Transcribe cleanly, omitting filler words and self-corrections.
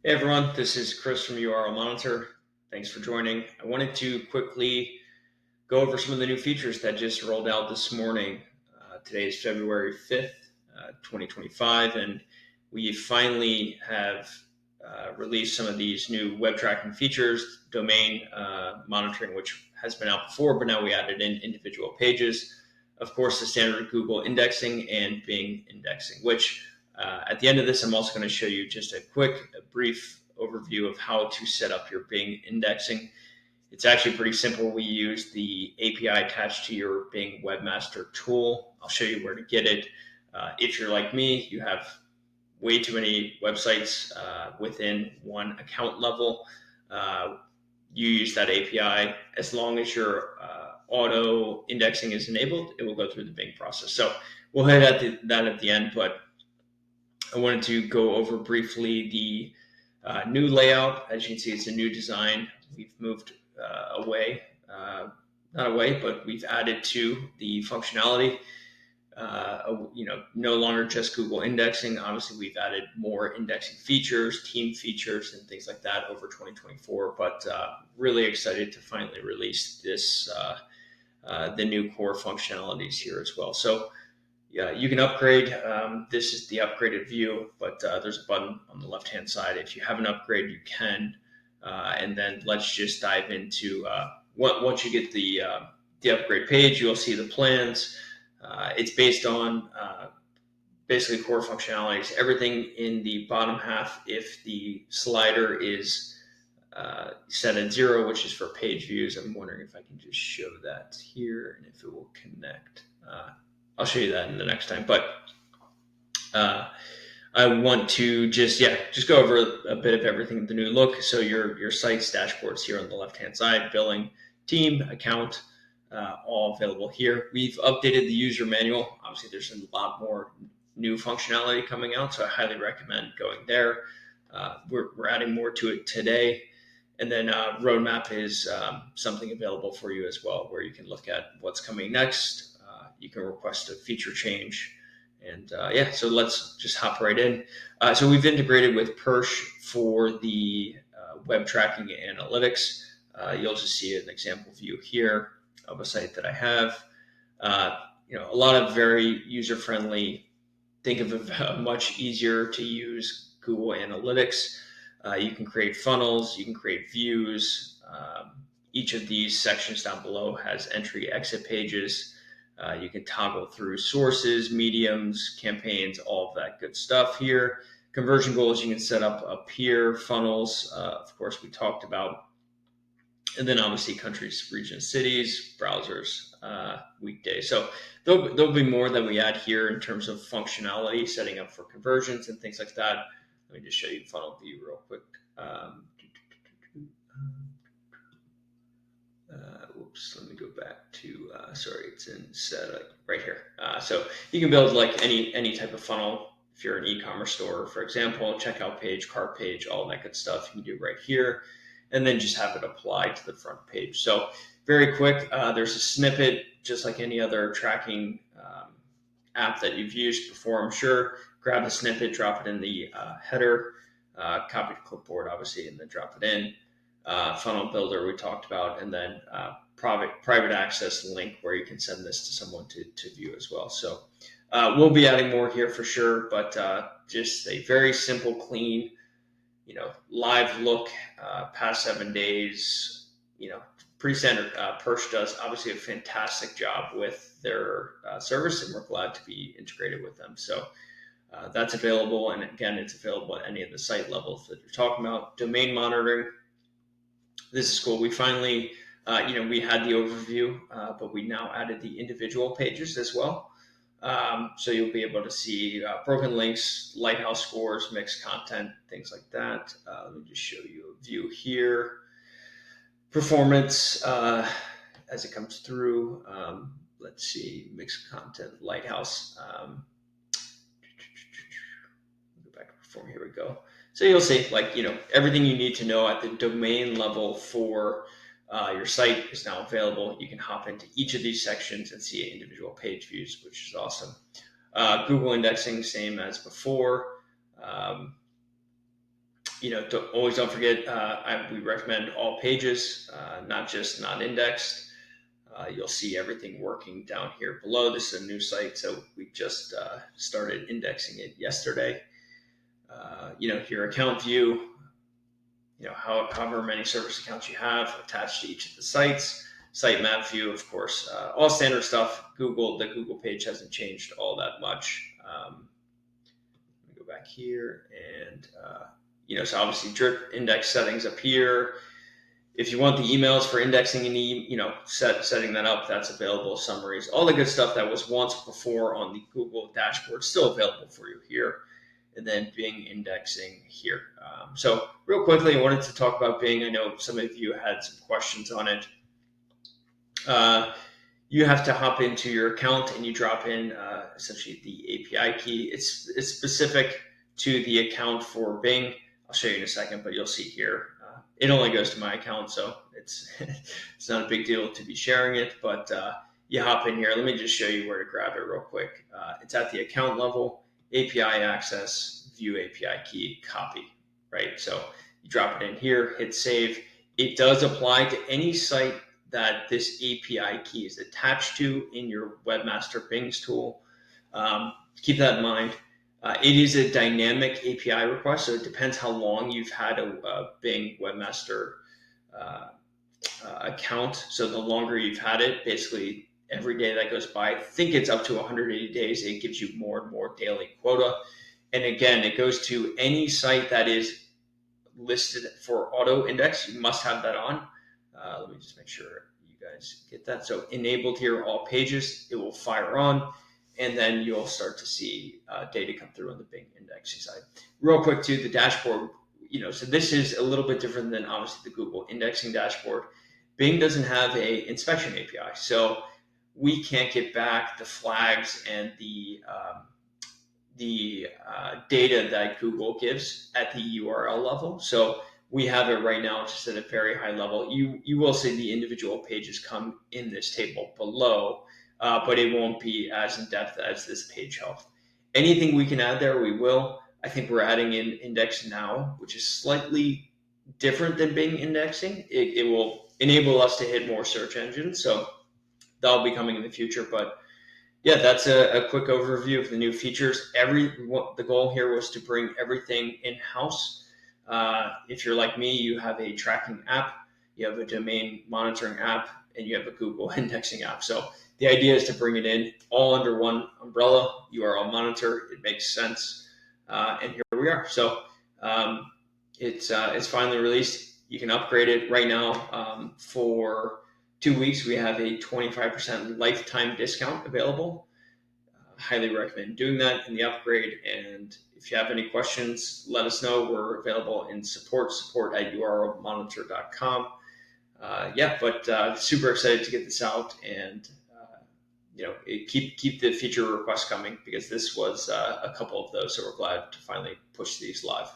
Hey everyone, this is Chris from URLMonitor. Thanks for joining. I wanted to quickly go over some of the new features that just rolled out this morning. Today is February 5th, 2025, and we finally have released some of these new web tracking features, domain monitoring, which has been out before, but now we added in individual pages. Of course, the standard Google indexing and Bing indexing, which at the end of this, I'm also going to show you just a brief overview of how to set up your Bing indexing. It's actually pretty simple. We use the API attached to your Bing Webmaster tool. I'll show you where to get it. If you're like me, you have way too many websites within one account level. You use that API. As long as your auto indexing is enabled, it will go through the Bing process. So we'll hit that at the end, but I wanted to go over briefly the new layout. As you can see, it's a new design. We've moved away, not away, but we've added to the functionality. No longer just Google indexing. Obviously, we've added more indexing features, team features, and things like that over 2024. But really excited to finally release the new core functionalities here as well. So yeah, you can upgrade. This is the upgraded view, but there's a button on the left-hand side. If you have an upgrade, you can. And then let's just dive into once you get the upgrade page, you'll see the plans. It's based on basically core functionalities. Everything in the bottom half, if the slider is set at 0, which is for page views. I'm wondering if I can just show that here and if it will connect. I'll show you that in the next time. But I want to just go over a bit of everything, the new look. So your site's dashboards here on the left-hand side, billing, team, account, all available here. We've updated the user manual. Obviously, there's a lot more new functionality coming out, so I highly recommend going there. We're adding more to it today. And then roadmap is something available for you as well, where you can look at what's coming next. You can request a feature change. And so let's just hop right in. So we've integrated with Persh for the web tracking analytics. You'll just see an example view here of a site that I have. A lot of very user-friendly, think of it much easier to use Google Analytics. You can create funnels, you can create views. Each of these sections down below has entry exit pages. You can toggle through sources, mediums, campaigns, all of that good stuff here. Conversion goals you can set up here, funnels, of course, we talked about. And then obviously countries, regions, cities, browsers, weekdays. So there'll be more that we add here in terms of functionality, setting up for conversions and things like that. Let me just show you funnel view real quick. Let me go back to, it's in set right here. So you can build like any type of funnel. If you're an e-commerce store, for example, checkout page, cart page, all that good stuff you can do right here, and then just have it applied to the front page. So very quick, there's a snippet, just like any other tracking app that you've used before, I'm sure. Grab the snippet, drop it in the header, copy to clipboard, obviously, and then drop it in. Funnel builder we talked about, and then private access link where you can send this to someone to view as well. So we'll be adding more here for sure, but just a very simple, clean, live look, past 7 days, pretty standard. Perch does obviously a fantastic job with their service, and we're glad to be integrated with them. So that's available, and again, it's available at any of the site levels that you're talking about. Domain monitoring. This is cool. We finally, we had the overview, but we now added the individual pages as well. So you'll be able to see broken links, lighthouse scores, mixed content, things like that. Let me just show you a view here. Performance as it comes through. Let's see, mixed content, lighthouse. Go back to perform. Here we go. So you'll see, everything you need to know at the domain level for your site is now available. You can hop into each of these sections and see individual page views, which is awesome. Google indexing, same as before. always don't forget, we recommend all pages, not just non-indexed. You'll see everything working down here below. This is a new site, so we just started indexing it yesterday. Your account view, however many service accounts you have attached to each of the sites. Site map view, of course, all standard stuff. The Google page hasn't changed all that much. Let me go back here and, so obviously drip index settings up here. If you want the emails for indexing and setting that up, that's available. Summaries, all the good stuff that was once before on the Google dashboard, still available for you here. And then Bing indexing here. So real quickly, I wanted to talk about Bing. I know some of you had some questions on it. You have to hop into your account and you drop in essentially the API key. It's specific to the account for Bing. I'll show you in a second, but you'll see here. It only goes to my account, so it's not a big deal to be sharing it. But you hop in here. Let me just show you where to grab it real quick. It's at the account level. API access, view API key, copy, right? So you drop it in here, hit save. It does apply to any site that this API key is attached to in your Webmaster Bing's tool. Keep that in mind. It is a dynamic API request, so it depends how long you've had a Bing Webmaster account. So the longer you've had it, basically every day that goes by, I think it's up to 180 days, it gives you more and more daily quota. And again, it goes to any site that is listed for auto index. You must have that on. Let me just make sure you guys get that. So enabled here, all pages, it will fire on, and then you'll start to see data come through on the Bing indexing side. Real quick too, the dashboard, so this is a little bit different than obviously the Google indexing dashboard. Bing doesn't have a inspection API, so we can't get back the flags and the data that Google gives at the URL level. So we have it right now just at a very high level. You will see the individual pages come in this table below, but it won't be as in depth as this page health. Anything we can add there, we will. I think we're adding in index now, which is slightly different than Bing indexing. It will enable us to hit more search engines. So that'll be coming in the future. But yeah, that's a quick overview of the new features. The goal here was to bring everything in-house. If you're like me, you have a tracking app, you have a domain monitoring app, and you have a Google indexing app. So the idea is to bring it in all under one umbrella, URLMonitor. It makes sense. And here we are. So it's finally released. You can upgrade it right now for 2 weeks. We have a 25% lifetime discount available. Highly recommend doing that in the upgrade. And if you have any questions, let us know. We're available in support at URLMonitor.com. Super excited to get this out and keep the feature requests coming, because this was a couple of those, so we're glad to finally push these live.